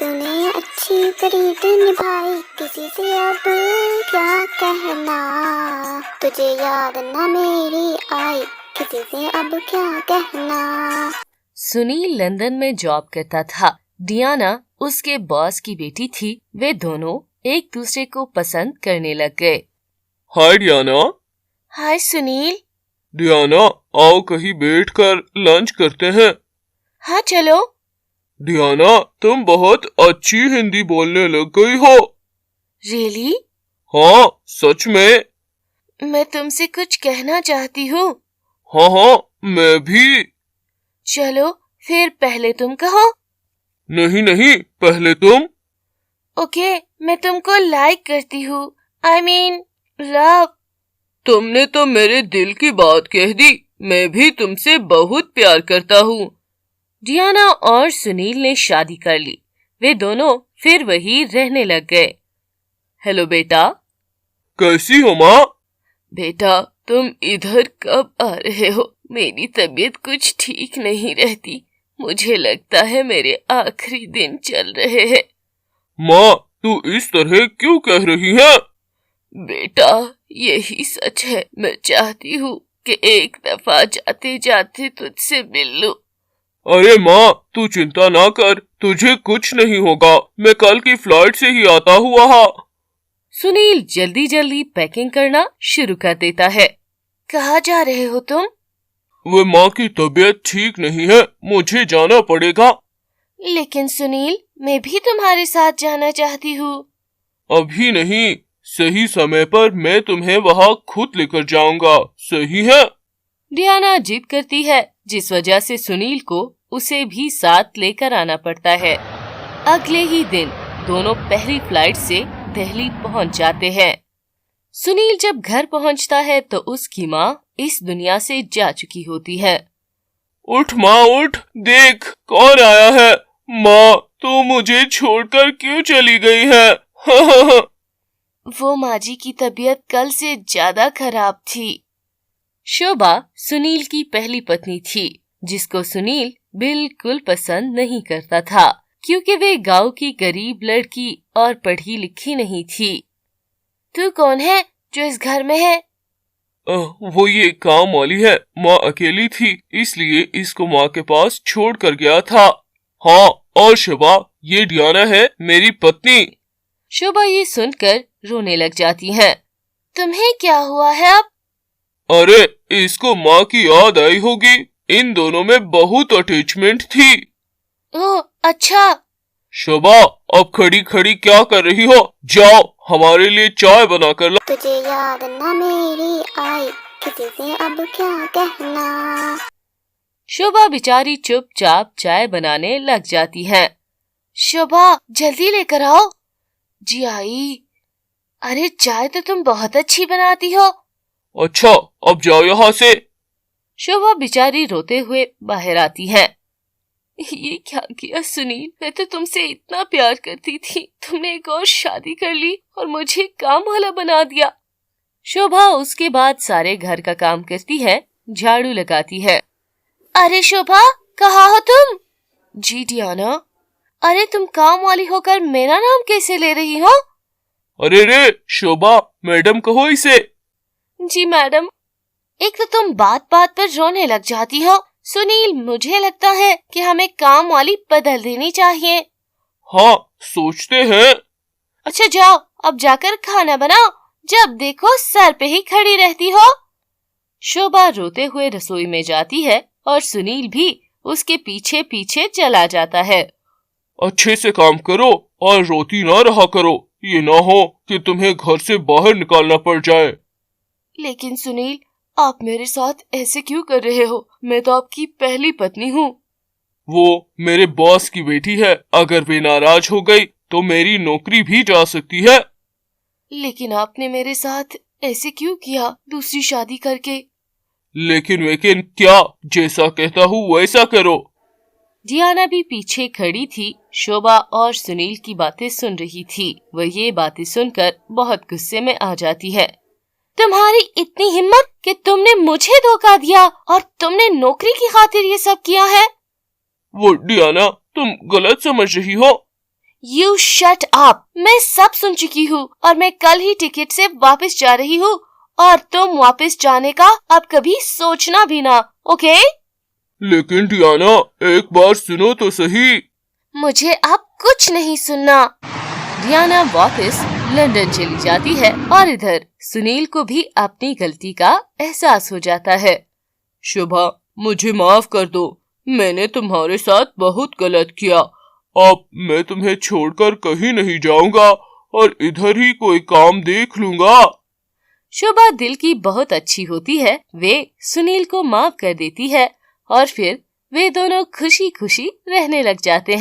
तूने अच्छी तरीके निभाई, किसी से अब क्या कहना। तुझे याद ना मेरी आई, किसी से अब क्या कहना। सुनील लंदन में जॉब करता था। डियाना उसके बॉस की बेटी थी। वे दोनों एक दूसरे को पसंद करने लग गए। हाय डियाना। हाय सुनील। डियाना, आओ कहीं बैठकर लंच करते हैं। हाँ चलो। डियाना, तुम बहुत अच्छी हिंदी बोलने लग गई हो। रियली? हाँ, सच में। मैं तुमसे कुछ कहना चाहती हूँ। हाँ, मैं भी। चलो फिर पहले तुम कहो। नहीं, पहले तुम। ओके, मैं तुमको लाइक करती हूँ। I mean love. तुमने तो मेरे दिल की बात कह दी। मैं भी तुमसे बहुत प्यार करता हूँ। डियाना और सुनील ने शादी कर ली। वे दोनों फिर वही रहने लग गए। हेलो बेटा। कैसी हो माँ? बेटा तुम इधर कब आ रहे हो? मेरी तबीयत कुछ ठीक नहीं रहती। मुझे लगता है मेरे आखिरी दिन चल रहे हैं। माँ, तू इस तरह क्यों कह रही है? बेटा यही सच है। मैं चाहती हूँ कि एक दफा जाते जाते तुझसे मिल लूं। अरे माँ, तू चिंता ना कर, तुझे कुछ नहीं होगा। मैं कल की फ्लाइट से ही आता हूँ वहाँ। सुनील जल्दी जल्दी पैकिंग करना शुरू कर देता है। कहाँ जा रहे हो तुम? वो माँ की तबीयत ठीक नहीं है, मुझे जाना पड़ेगा। लेकिन सुनील, मैं भी तुम्हारे साथ जाना चाहती हूँ। अभी नहीं, सही समय पर मैं तुम्हें वहाँ खुद लेकर जाऊंगा। सही है? डियाना जिद करती है, जिस वजह से सुनील को उसे भी साथ लेकर आना पड़ता है। अगले ही दिन दोनों पहली फ्लाइट से दिल्ली पहुंच जाते हैं। सुनील जब घर पहुंचता है तो उसकी माँ इस दुनिया से जा चुकी होती है। उठ माँ उठ, देख कौन आया है। माँ, तू मुझे छोड़कर क्यों चली गई है? वो माँ जी की तबीयत कल से ज्यादा खराब थी। शोभा सुनील की पहली पत्नी थी, जिसको सुनील बिल्कुल पसंद नहीं करता था, क्योंकि वे गांव की गरीब लड़की और पढ़ी लिखी नहीं थी। तू कौन है जो इस घर में है? वो ये काम वाली है। माँ अकेली थी, इसलिए इसको माँ के पास छोड़ कर गया था। हाँ, और शोभा, ये डियाना है मेरी पत्नी। शोभा ये सुनकर रोने लग जाती है। तुम्हें क्या हुआ है अब? अरे, इसको माँ की याद आई होगी। इन दोनों में बहुत अटैचमेंट थी। ओह अच्छा। शोभा, अब खड़ी खड़ी क्या कर रही हो? जाओ हमारे लिए चाय बना कर ला। तुझे याद ना मेरी आई, किसी से अब क्या कहना। शोभा बेचारी चुपचाप चाय बनाने लग जाती है। शोभा जल्दी लेकर आओ। जी आई। अरे चाय तो तुम बहुत अच्छी बनाती हो। अच्छा, अब जाओ यहाँ से। शोभा बेचारी रोते हुए बाहर आती है। ये क्या किया सुनील? मैं तो तुमसे इतना प्यार करती थी, तुमने एक और शादी कर ली और मुझे काम वाला बना दिया। शोभा उसके बाद सारे घर का काम करती है, झाड़ू लगाती है। अरे शोभा, कहाँ हो तुम? जी डियाना। अरे तुम काम वाली होकर मेरा नाम कैसे ले रही हो? अरे रे शोभा, मैडम कहो इसे। जी मैडम। एक तो तुम बात बात पर रोने लग जाती हो। सुनील, मुझे लगता है कि हमें काम वाली बदल देनी चाहिए। हाँ, सोचते हैं। अच्छा जाओ, अब जाकर खाना बनाओ। जब देखो सर पे ही खड़ी रहती हो। शोभा रोते हुए रसोई में जाती है और सुनील भी उसके पीछे पीछे चला जाता है। अच्छे से काम करो और रोती ना रहा करो। ये ना हो कि तुम्हें घर से बाहर निकालना पड़ जाए। लेकिन सुनील, आप मेरे साथ ऐसे क्यों कर रहे हो? मैं तो आपकी पहली पत्नी हूँ। वो मेरे बॉस की बेटी है। अगर वे नाराज हो गई तो मेरी नौकरी भी जा सकती है। लेकिन आपने मेरे साथ ऐसे क्यों किया, दूसरी शादी करके? लेकिन क्या? जैसा कहता हूँ वैसा करो। डियाना भी पीछे खड़ी थी। शोभा और सुनील की बातें सुन रही थी। वह ये बातें सुनकर बहुत गुस्से में आ जाती है। तुम्हारी इतनी हिम्मत कि तुमने मुझे धोखा दिया और तुमने नौकरी की खातिर ये सब किया है? वो डियाना, तुम गलत समझ रही हो। You shut up. मैं सब सुन चुकी हूँ और मैं कल ही टिकट से वापस जा रही हूँ और तुम वापस जाने का अब कभी सोचना भी ना, ओके? लेकिन डियाना, एक बार सुनो तो सही। मुझे अब कुछ नहीं सुनना। डियाना वापस लंदन चली जाती है और इधर सुनील को भी अपनी गलती का एहसास हो जाता है। शुभा, मुझे माफ कर दो, मैंने तुम्हारे साथ बहुत गलत किया। अब मैं तुम्हें छोड़कर कहीं नहीं जाऊंगा और इधर ही कोई काम देख लूंगा। शुभा दिल की बहुत अच्छी होती है, वे सुनील को माफ कर देती है और फिर वे दोनों खुशी खुशी रहने लग जाते हैं।